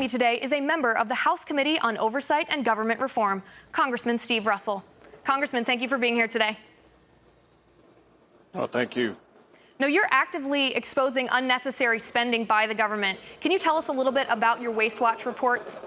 me today is a member of the House Committee on Oversight and Government Reform, Congressman Steve Russell. Congressman, thank you for being here today. Oh, thank you. Now, you're actively exposing unnecessary spending by the government. Can you tell us a little bit about your Waste Watch reports?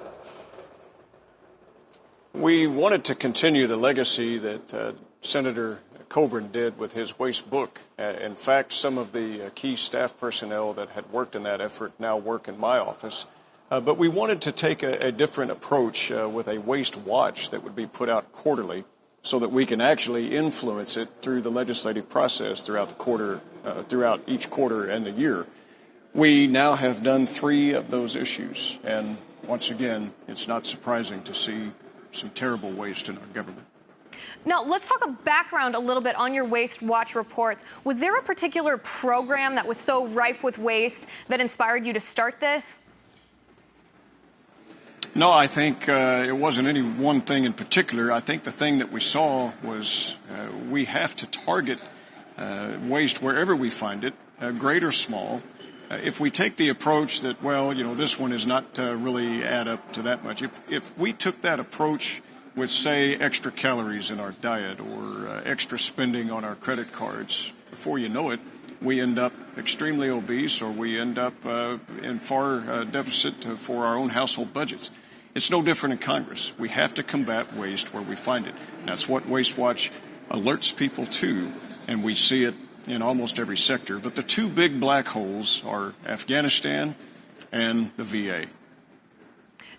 We wanted to continue the legacy that Senator Coburn did with his waste book. In fact, some of the key staff personnel that had worked in that effort now work in my office. But we wanted to take a different approach with a waste watch that would be put out quarterly so that we can actually influence it through the legislative process throughout the quarter, throughout each quarter and the year. We now have done 3 of those issues. And once again, it's not surprising to see some terrible waste in our government. Now, let's talk a background a little bit on your Waste Watch reports. Was there a particular program that was so rife with waste that inspired you to start this? No, I think it wasn't any one thing in particular. I think the thing that we saw was we have to target waste wherever we find it, great or small. If we take the approach that, well, you know, this one is not really add up to that much. If we took that approach with, say, extra calories in our diet or extra spending on our credit cards, before you know it, we end up extremely obese or we end up in far deficit for our own household budgets. It's no different in Congress. We have to combat waste where we find it. That's what Waste Watch alerts people to, and we see it in almost every sector. But the 2 big black holes are Afghanistan and the VA.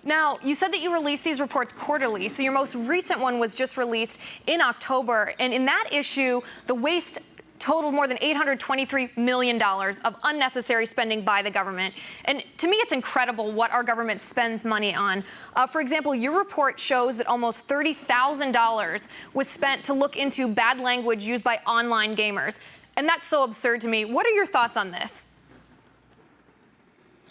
Now, you said that you release these reports quarterly, so your most recent one was just released in October. And in that issue, the waste totaled more than $823 million of unnecessary spending by the government. And to me, it's incredible what our government spends money on. For example, your report shows that almost $30,000 was spent to look into bad language used by online gamers. And that's so absurd to me. What are your thoughts on this?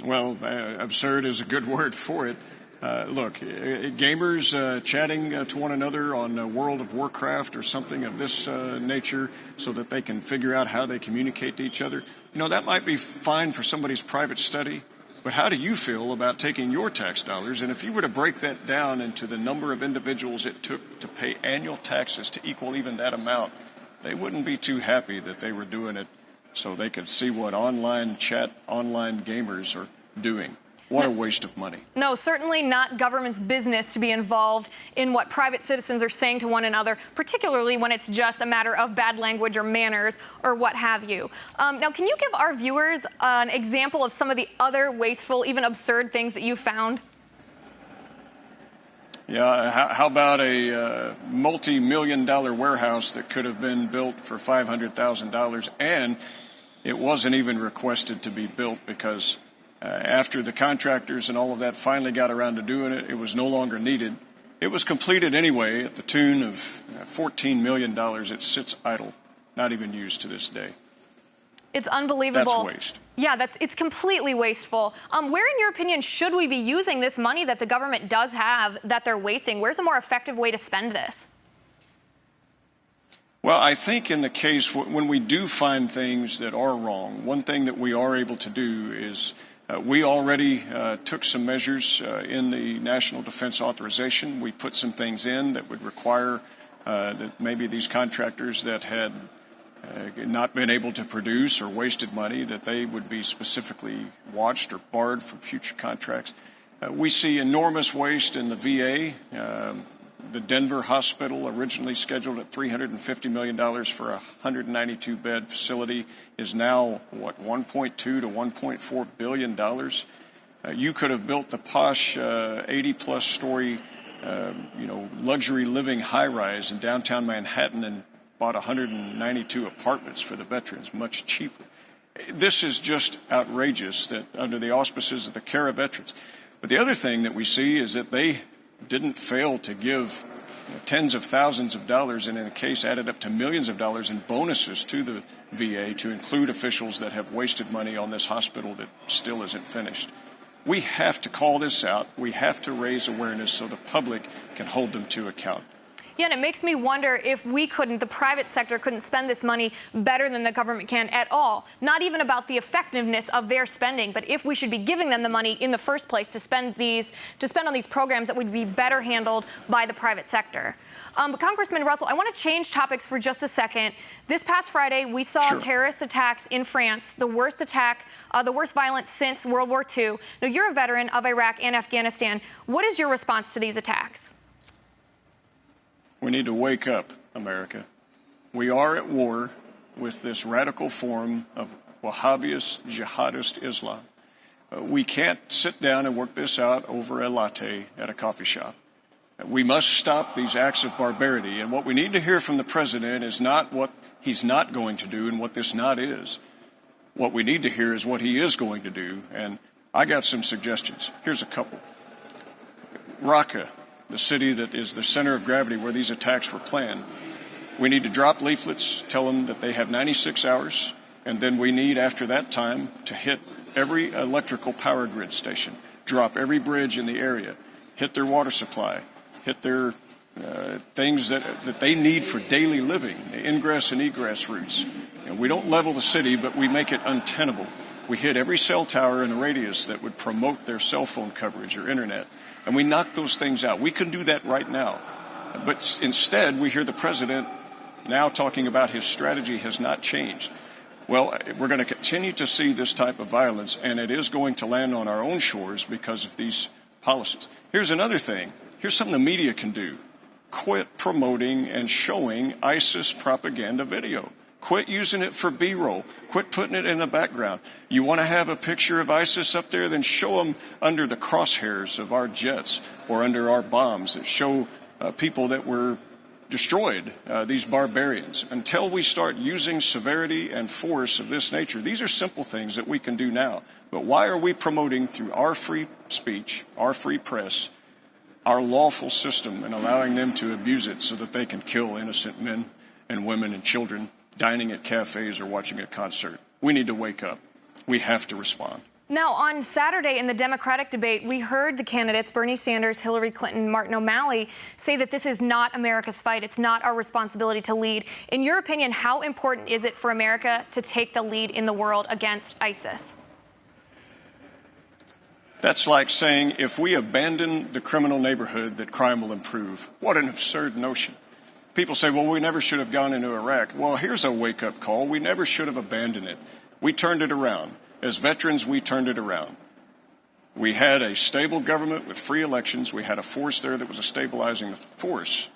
Well, absurd is a good word for it. Look, gamers chatting to one another on World of Warcraft or something of this nature so that they can figure out how they communicate to each other. You know, that might be fine for somebody's private study, but how do you feel about taking your tax dollars? And if you were to break that down into the number of individuals it took to pay annual taxes to equal even that amount, they wouldn't be too happy that they were doing it so they could see what online gamers are doing. What a waste of money. No, certainly not government's business to be involved in what private citizens are saying to one another, particularly when it's just a matter of bad language or manners or what have you. Now, can you give our viewers an example of some of the other wasteful, even absurd things that you found? Yeah, how about a multi-million-dollar warehouse that could have been built for $500,000 and it wasn't even requested to be built because after the contractors and all of that finally got around to doing it, it was no longer needed. It was completed anyway at the tune of $14 million. It sits idle, not even used to this day. It's unbelievable. That's waste. Yeah, it's completely wasteful. Where, in your opinion, should we be using this money that the government does have that they're wasting? Where's a more effective way to spend this? Well, I think in the case when we do find things that are wrong, one thing that we are able to do is we already took some measures in the National Defense Authorization. We put some things in that would require that maybe these contractors that had not been able to produce or wasted money, that they would be specifically watched or barred from future contracts. We see enormous waste in the VA. The Denver hospital, originally scheduled at $350 million for a 192-bed facility, is now, $1.2 to $1.4 billion. You could have built the posh 80-plus story, luxury living high-rise in downtown Manhattan and bought 192 apartments for the veterans, much cheaper. This is just outrageous that under the auspices of the care of veterans. But the other thing that we see is that they didn't fail to give tens of thousands of dollars, and in a case added up to millions of dollars in bonuses to the VA to include officials that have wasted money on this hospital that still isn't finished. We have to call this out. We have to raise awareness so the public can hold them to account. Yeah, and it makes me wonder if the private sector couldn't spend this money better than the government can at all. Not even about the effectiveness of their spending, but if we should be giving them the money in the first place to spend on these programs that would be better handled by the private sector. But Congressman Russell, I want to change topics for just a second. This past Friday, we saw terrorist attacks in France, the worst violence since World War II. Now, you're a veteran of Iraq and Afghanistan. What is your response to these attacks? We need to wake up, America. We are at war with this radical form of Wahhabist, jihadist Islam. We can't sit down and work this out over a latte at a coffee shop. We must stop these acts of barbarity. And what we need to hear from the president is not what he's not going to do and what this not is. What we need to hear is what he is going to do. And I got some suggestions. Here's a couple. Raqqa, the city that is the center of gravity where these attacks were planned. We need to drop leaflets, tell them that they have 96 hours, and then we need, after that time, to hit every electrical power grid station, drop every bridge in the area, hit their water supply, hit their things that they need for daily living, ingress and egress routes. And we don't level the city, but we make it untenable. We hit every cell tower in a radius that would promote their cell phone coverage or internet. And we knock those things out. We can do that right now. But instead, we hear the president now talking about his strategy has not changed. Well, we're going to continue to see this type of violence, and it is going to land on our own shores because of these policies. Here's another thing. Here's something the media can do. Quit promoting and showing ISIS propaganda video. Quit using it for B-roll. Quit putting it in the background. You want to have a picture of ISIS up there? Then show them under the crosshairs of our jets or under our bombs that show people that were destroyed, these barbarians. Until we start using severity and force of this nature, these are simple things that we can do now. But why are we promoting through our free speech, our free press, our lawful system, and allowing them to abuse it so that they can kill innocent men and women and children dining at cafes or watching a concert? We need to wake up. We have to respond. Now, on Saturday in the Democratic debate, we heard the candidates, Bernie Sanders, Hillary Clinton, Martin O'Malley, say that this is not America's fight. It's not our responsibility to lead. In your opinion, how important is it for America to take the lead in the world against ISIS? That's like saying if we abandon the criminal neighborhood, that crime will improve. What an absurd notion. People say, well, we never should have gone into Iraq. Well, here's a wake-up call. We never should have abandoned it. We turned it around. As veterans, we turned it around. We had a stable government with free elections. We had a force there that was a stabilizing force.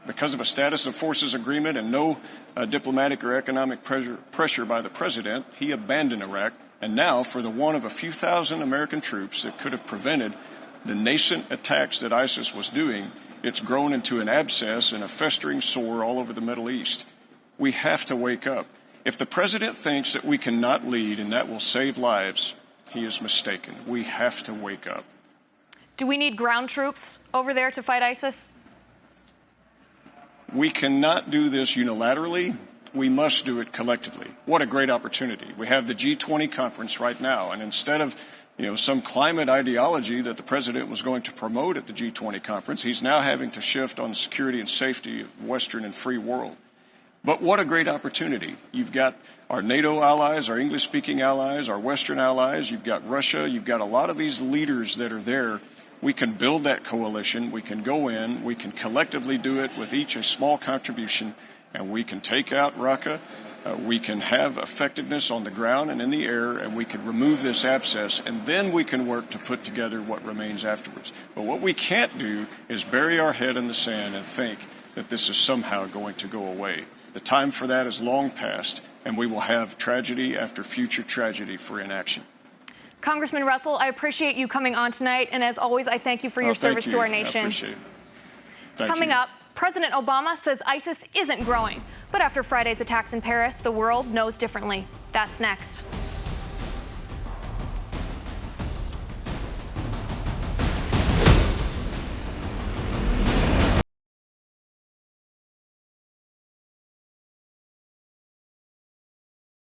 Because of a status of forces agreement and no diplomatic or economic pressure by the president, he abandoned Iraq. And now, for the want of a few thousand American troops that could have prevented the nascent attacks that ISIS was doing, it's grown into an abscess and a festering sore all over the Middle East. We have to wake up. If the president thinks that we cannot lead and that will save lives, he is mistaken. We have to wake up. Do we need ground troops over there to fight ISIS? We cannot do this unilaterally. We must do it collectively. What a great opportunity. We have the G20 conference right now, and instead of some climate ideology that the president was going to promote at the G20 conference, he's now having to shift on the security and safety of Western and free world. But what a great opportunity. You've got our NATO allies, our English-speaking allies, our Western allies. You've got Russia. You've got a lot of these leaders that are there. We can build that coalition. We can go in. We can collectively do it with each a small contribution, and we can take out Raqqa. We can have effectiveness on the ground and in the air, and we can remove this abscess, and then we can work to put together what remains afterwards. But what we can't do is bury our head in the sand and think that this is somehow going to go away. The time for that is long past, and we will have tragedy after future tragedy for inaction. Congressman Russell, I appreciate you coming on tonight, and as always, I thank you for your service to our nation. I appreciate it. Coming up, President Obama says ISIS isn't growing. But after Friday's attacks in Paris, the world knows differently. That's next.